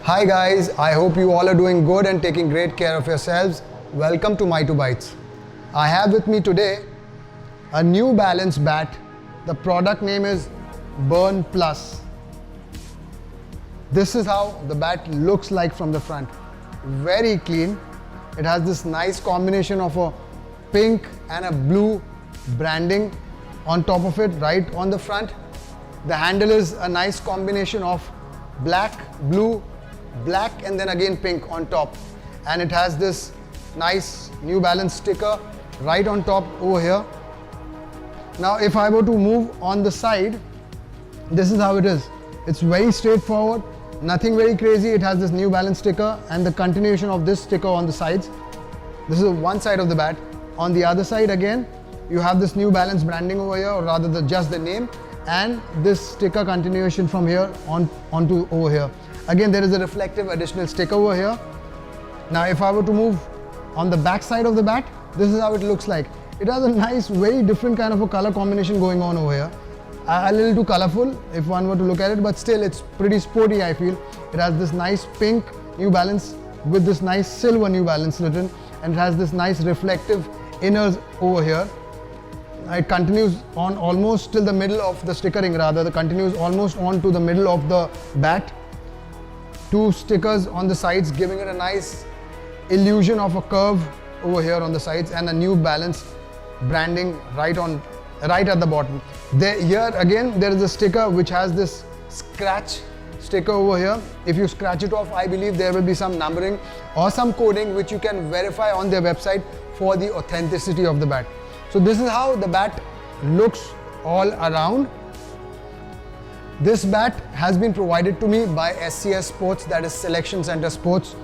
Hi guys, I hope you all are doing good and taking great care of yourselves. Welcome to My 2 Bites. I have with me today a New Balance bat. The product name is Burn Plus. This is how the bat looks like from the front. Very clean. It has this nice combination of a pink and a blue branding on top of it, right on the front. The handle is a nice combination of black, blue, black and then again pink on top. And it has this nice New Balance sticker right on top over here. Now if I were to move on the side, this is how it is. It's very straightforward, nothing very crazy. It has this New Balance sticker and the continuation of this sticker on the sides. This is one side of the bat. On the other side again, you have this New Balance branding over here, or rather just the name, and this sticker continuation from here onto over here. Again, there is a reflective additional sticker over here. Now if I were to move on the back side of the bat, this is how it looks like. It has a nice, very different kind of a color combination going on over here. A little too colorful if one were to look at it, but still it's pretty sporty, I feel. It has this nice pink New Balance with this nice silver New Balance written, and it has this nice reflective inners over here. It continues on almost till the middle of the stickering, rather. It continues almost on to the middle of the bat. Two stickers on the sides giving it a nice illusion of a curve over here on the sides, and a New Balance branding right at the bottom. Here again there is a sticker which has this scratch sticker over here. If you scratch it off, I believe there will be some numbering or some coding which you can verify on their website for the authenticity of the bat. So this is how the bat looks all around. This bat has been provided to me by SCS Sports, that is Selection Center Sports.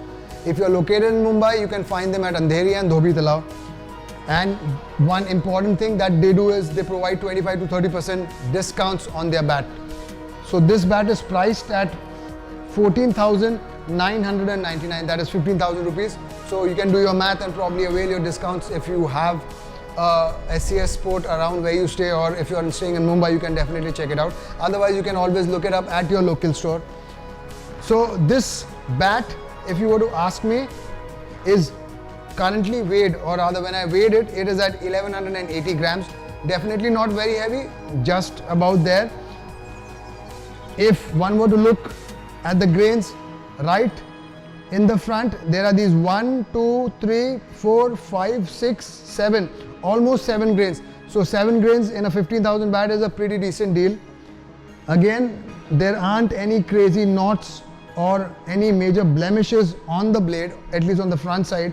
If you are located in Mumbai, you can find them at Andheri and Dhobi Talao. And one important thing that they do is they provide 25 to 30% discounts on their bat. So this bat is priced at 14,999, that is 15,000 rupees. So you can do your math and probably avail your discounts if you have SCS Sport around where you stay, or if you are staying in Mumbai, you can definitely check it out. Otherwise, you can always look it up at your local store. So this bat, if you were to ask me, is currently weighed, or rather when I weighed it, it is at 1180 grams. Definitely not very heavy, just about there. If one were to look at the grains right in the front, there are these 1, 2, 3, 4, 5, 6, 7, almost 7 grains. So 7 grains in a 15,000 bat is a pretty decent deal. Again, there aren't any crazy knots or any major blemishes on the blade, at least on the front side.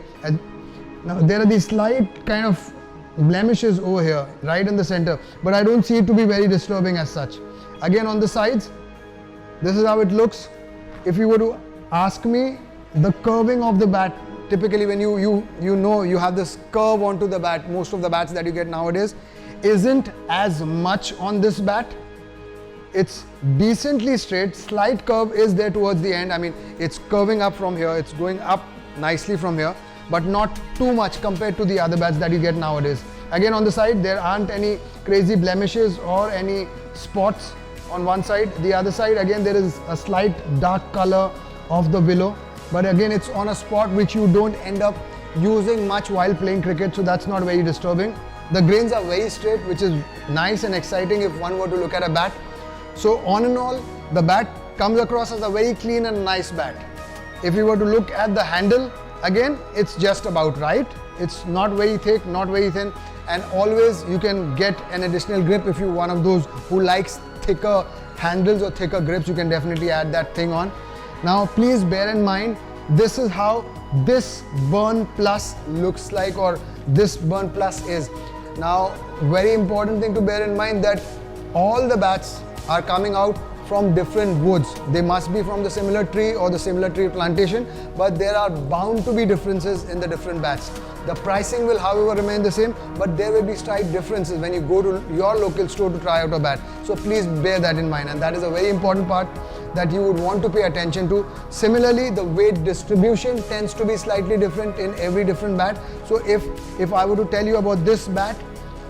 Now there are these slight kind of blemishes over here, right in the center, but I don't see it to be very disturbing as such. Again, on the sides, this is how it looks. If you were to ask me, the curving of the bat, typically when you have this curve onto the bat, most of the bats that you get nowadays, isn't as much on this bat. It's decently straight. Slight curve is there towards the end. I mean, it's curving up from here, it's going up nicely from here, but not too much compared to the other bats that you get nowadays. Again, on the side, there aren't any crazy blemishes or any spots on one side. The other side, again, there is a slight dark color of the willow, but again, it's on a spot which you don't end up using much while playing cricket, so that's not very disturbing. The grains are very straight, which is nice and exciting if one were to look at a bat. So on and all, the bat comes across as a very clean and nice bat. If you were to look at the handle, again, it's just about right. It's not very thick, not very thin, and always you can get an additional grip. If you're one of those who likes thicker handles or thicker grips, you can definitely add that thing on. Now please bear in mind, this is how this Burn Plus looks like, or this Burn Plus is. Now, very important thing to bear in mind that all the bats are coming out from different woods. They must be from the similar tree or the similar tree plantation, but there are bound to be differences in the different bats. The pricing will however remain the same, but there will be slight differences when you go to your local store to try out a bat. So please bear that in mind, and that is a very important part that you would want to pay attention to. Similarly, the weight distribution tends to be slightly different in every different bat. So if I were to tell you about this bat,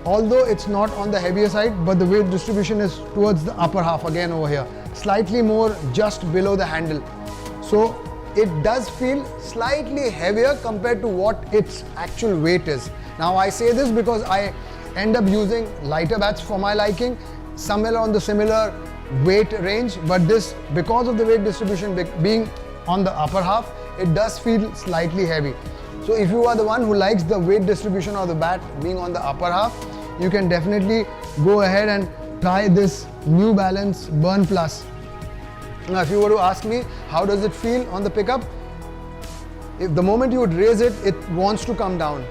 although it's not on the heavier side, but the weight distribution is towards the upper half again over here, slightly more just below the handle. So it does feel slightly heavier compared to what its actual weight is. Now I say this because I end up using lighter bats for my liking, somewhere on the similar weight range, but this, because of the weight distribution being on the upper half, it does feel slightly heavy. So if you are the one who likes the weight distribution of the bat being on the upper half, you can definitely go ahead and try this New Balance Burn Plus. Now if you were to ask me, how does it feel on the pickup? If the moment you would raise it, it wants to come down.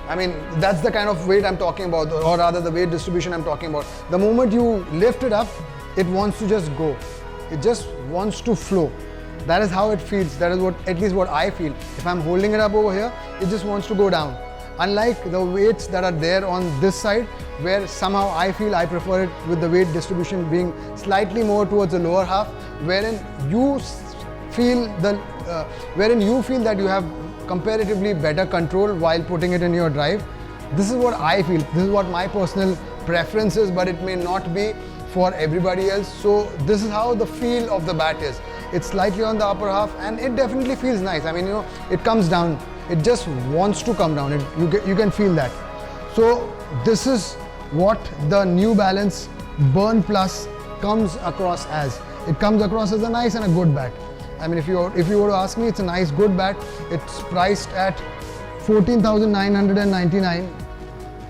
I mean, that's the kind of weight I'm talking about, or rather the weight distribution I'm talking about. The moment you lift it up, it wants to just go. It just wants to flow. That is how it feels. That is what, at least what I feel. If I'm holding it up over here, it just wants to go down. Unlike the weights that are there on this side, where somehow I feel I prefer it with the weight distribution being slightly more towards the lower half, wherein you feel that you have comparatively better control while putting it in your drive. This is what I feel. This is what my personal preference is, but it may not be for everybody else. So this is how the feel of the bat is. It's slightly on the upper half and it definitely feels nice. I mean, it comes down. It just wants to come down. You can feel that. So this is what the New Balance Burn Plus comes across as. It comes across as a nice and a good bat. I mean, if you were to ask me, it's a nice, good bat. It's priced at 14,999.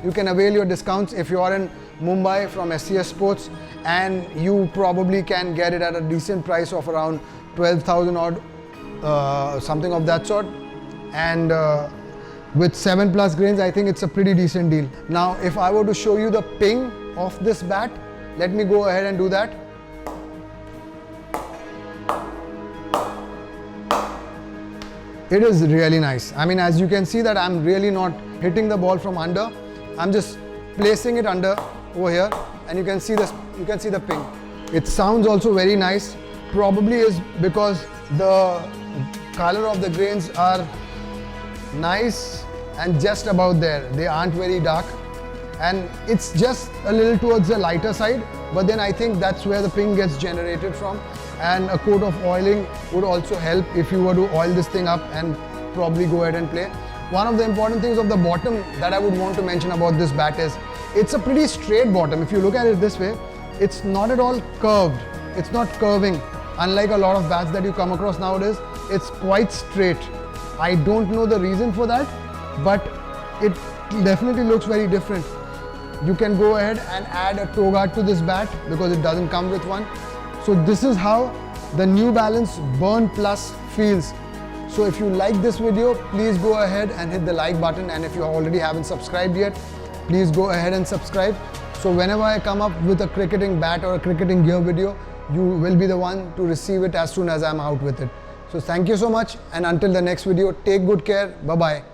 You can avail your discounts if you are in Mumbai from SCS Sports, and you probably can get it at a decent price of around 12,000 odd, something of that sort. And with 7+ grains, I think it's a pretty decent deal. Now, if I were to show you the ping of this bat, let me go ahead and do that. It is really nice. I mean, as you can see that I'm really not hitting the ball from under. I'm just placing it under over here, and you can see this. You can see the ping. It sounds also very nice. Probably is because the color of the grains are nice and just about there. They aren't very dark, and it's just a little towards the lighter side. But then I think that's where the ping gets generated from. And a coat of oiling would also help if you were to oil this thing up and probably go ahead and play. One of the important things of the bottom that I would want to mention about this bat is it's a pretty straight bottom. If you look at it this way, it's not at all curved. It's not curving. Unlike a lot of bats that you come across nowadays, it's quite straight. I don't know the reason for that, but it definitely looks very different. You can go ahead and add a toe guard to this bat because it doesn't come with one. So this is how the New Balance Burn Plus feels. So if you like this video, please go ahead and hit the like button, and if you already haven't subscribed yet, please go ahead and subscribe. So whenever I come up with a cricketing bat or a cricketing gear video, you will be the one to receive it as soon as I'm out with it. So thank you so much, and until the next video, take good care. Bye-bye.